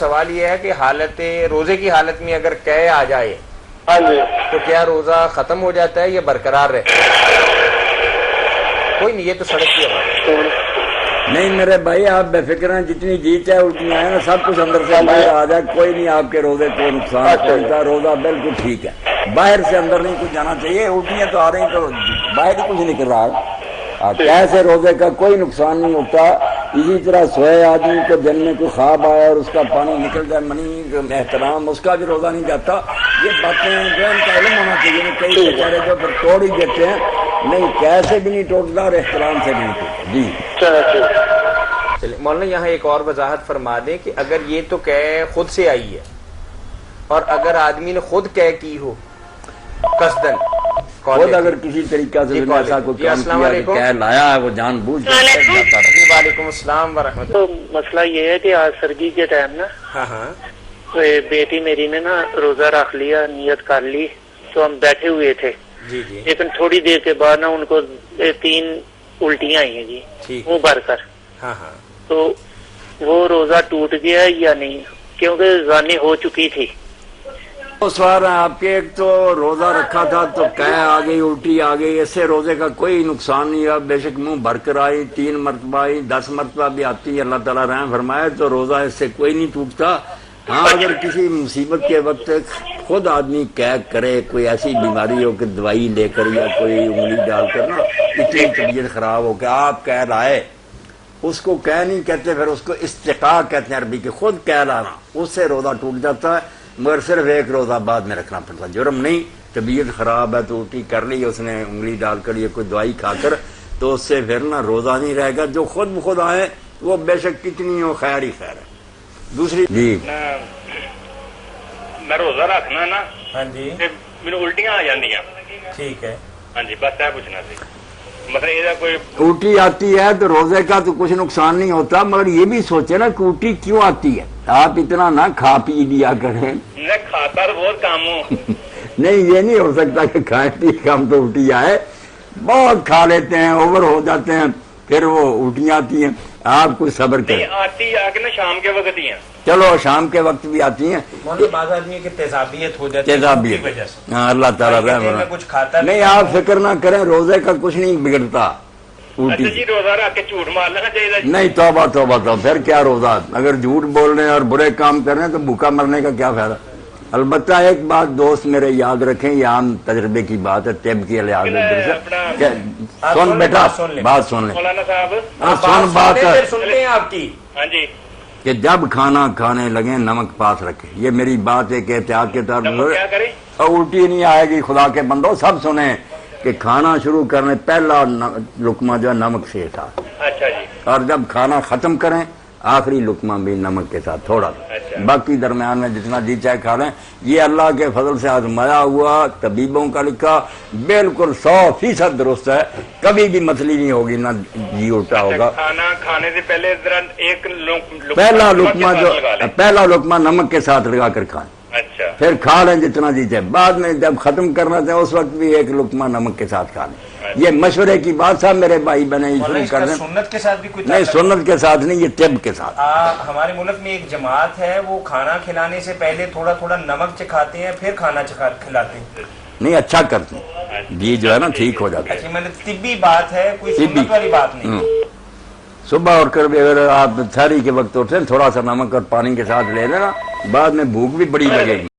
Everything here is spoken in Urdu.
سوال یہ ہے کہ حالت روزے کی حالت میں اگر قے آ جائے ہاں جی تو کیا روزہ ختم ہو جاتا ہے یا برقرار رہتا ہے؟ کوئی نہیں، یہ تو سڑک کی آواز نہیں میرے بھائی، آپ بے فکر ہیں، جتنی جی چاہے الٹیاں آئے نا سب کچھ اندر سے باہر آ جائے، کوئی نہیں آپ کے روزے کو نقصان پہنچتا، روزہ بالکل ٹھیک ہے، باہر سے اندر نہیں کچھ جانا چاہیے، الٹیاں تو آ رہی تو باہر ہی کچھ نکل رہا، کیسے روزے کا کوئی نقصان نہیں ہوتا۔ اسی طرح سوئے آدمی کو دن میں کوئی خواب آیا اور اس کا پانی نکل جائے منی احترام، اس کا بھی روزہ نہیں جاتا۔ یہ باتیں جو ان کا علم ہونا چاہیے، کئی بیچارے جو پھر توڑ ہی دیتے ہیں، نہیں کیسے بھی نہیں ٹوٹتا اور احترام سے بھی نہیں ٹوٹتا۔ جی چلے مولانا یہاں ایک اور وضاحت فرما دیں کہ اگر یہ تو قے خود سے آئی ہے اور اگر آدمی نے خود قے کی ہو قصدن، خود اگر کسی طریقہ سے ایسا کوئی کام کیا کہ کہہ لایا ہے وہ جان بوجھ کر۔ وعلیکم السلام ورحمۃ تو مسئلہ یہ ہے کہ آج سردی کے ٹائم نا ہاں بیٹی میری نے نا روزہ رکھ لیا، نیت کر لی، تو ہم بیٹھے ہوئے تھے، جی جی لیکن تھوڑی دیر کے بعد نا ان کو 3 الٹیاں آئی ہیں جی ٹھیک، منہ بھر کر، ہاں ہاں تو وہ روزہ ٹوٹ گیا یا نہیں، کیونکہ زانی ہو چکی تھی۔ سوال ہے آپ کے، ایک تو روزہ رکھا تھا تو قے آ گئی، الٹی آ گئی، اس سے روزے کا کوئی نقصان نہیں ہوا، بے شک منہ بھر کر آئی، 3 مرتبہ آئی، 10 مرتبہ بھی آتی ہے، اللہ تعالیٰ رحم فرمائے تو روزہ اس سے کوئی نہیں ٹوٹتا۔ ہاں اگر کسی مصیبت کے وقت خود آدمی قے کرے، کوئی ایسی بیماری ہو کہ دوائی لے کر یا کوئی انگلی ڈال کر نا اتنی طبیعت خراب ہو کہ آپ قے لائے، اس کو قے نہیں کہتے، پھر اس کو استقاء کہتے ہیں عربی کے، خود قے لانا، اس سے روزہ ٹوٹ جاتا ہے، مگر صرف ایک روزہ بعد میں رکھنا پڑتا، جرم نہیں۔ طبیعت خراب ہے تو الٹی کر لی اس نے انگلی ڈال کر یا کوئی دوائی کھا کر، تو اس سے پھر نا روزہ نہیں رہے گا۔ جو خود بخود آئے وہ بے شک کتنی ہو خیر ہی خیر ہے۔ دوسری جی میں روزہ رکھنا نا، ہاں جی میرے الٹیاں آ جاندیاں، ٹھیک ہے، ہاں جی بس یہ پوچھنا سی، مطلب یہ کوئی الٹی آتی ہے تو روزے کا تو کچھ نقصان نہیں ہوتا، مگر یہ بھی سوچے نا کہ الٹی کیوں آتی ہے، آپ اتنا نہ کھا پی لیا کریں۔ میں کھاتا تو بہت کم ہوں، نہیں یہ نہیں ہو سکتا کہ کھائیں پی کم تو الٹی آئے، بہت کھا لیتے ہیں، اوور ہو جاتے ہیں، پھر وہ الٹیاں آتی ہیں۔ آپ کچھ صبر کریں، نہیں آتی آ کے نا شام کے وقت ہی ہیں، چلو شام کے وقت بھی آتی ہیں، بعض آدمی کی تیزابیت ہو جاتی ہے تیزابیت، کی وجہ سے، ہاں اللہ تعالیٰ میں رحم کچھ کھاتا نہیں، آپ فکر نہ کریں، روزے کا کچھ نہیں بگڑتا الٹی اچھا جی روزہ رکھ کے جھوٹ مار لینا چاہیے جی؟ نہیں، توبہ توبہ تو پھر کیا روزہ، اگر جھوٹ بول رہے ہیں اور برے کام کر رہے ہیں تو بھوکا مرنے کا کیا فائدہ۔ البتہ ایک بات دوست میرے یاد رکھیں، یہ عام تجربے کی بات ہے، طب کی لحاظ سے، سن بیٹا بات سن لیں، مولانا صاحب، سن بات ہے سنتے ہیں آپ کی، ہاں جی کہ جب کھانا کھانے لگیں نمک پاس رکھیں، یہ میری بات ایک احتیاط کے طور پر، کیا کریں؟ اور الٹی نہیں آئے گی، خدا کے بندو سب سنیں کہ کھانا شروع کرنے پہلا لقمہ جو ہے نمک سے ساتھ، اچھا جی اور جب کھانا ختم کریں آخری لقمہ بھی نمک کے ساتھ تھوڑا سا، اچھا۔ باقی درمیان میں جتنا جی چاہے کھا لیں۔ یہ اللہ کے فضل سے آزمایا ہوا، طبیبوں کا لکھا، بالکل 100% درست ہے، کبھی بھی متلی نہیں ہوگی، نہ جی الٹا ہوگا۔ کھانا کھانے سے پہلے ذرا ایک پہلا لقمہ جو پہلا لقمہ نمک کے ساتھ لگا کر کھائیں، اچھا پھر کھا لیں جتنا جی چاہے، بعد میں جب ختم کرنا چاہے اس وقت بھی ایک لقمہ نمک کے ساتھ کھا لیں۔ یہ مشورے کی بات صاحب میرے بھائی بہنیں شروع کر دیں، سنت کے ساتھ بھی کچھ نہیں سنت کے ساتھ نہیں، یہ طب کے ساتھ۔ ہمارے ملک میں ایک جماعت ہے، وہ کھانا کھلانے سے پہلے تھوڑا تھوڑا نمک چکھاتے ہیں پھر کھانا کھلاتے ہیں، نہیں اچھا کرتے ہیں، جی جو ہے نا ٹھیک ہو جاتا ہے، اچھا مطلب طبی بات ہے، کوئی سنت والی بات نہیں۔ صبح اٹھ کر بھی اگر آپ سحری کے وقت اٹھیں تھوڑا سا نمک اور پانی کے ساتھ لے لینا، بعد میں بھوک بھی بڑی لگے گی۔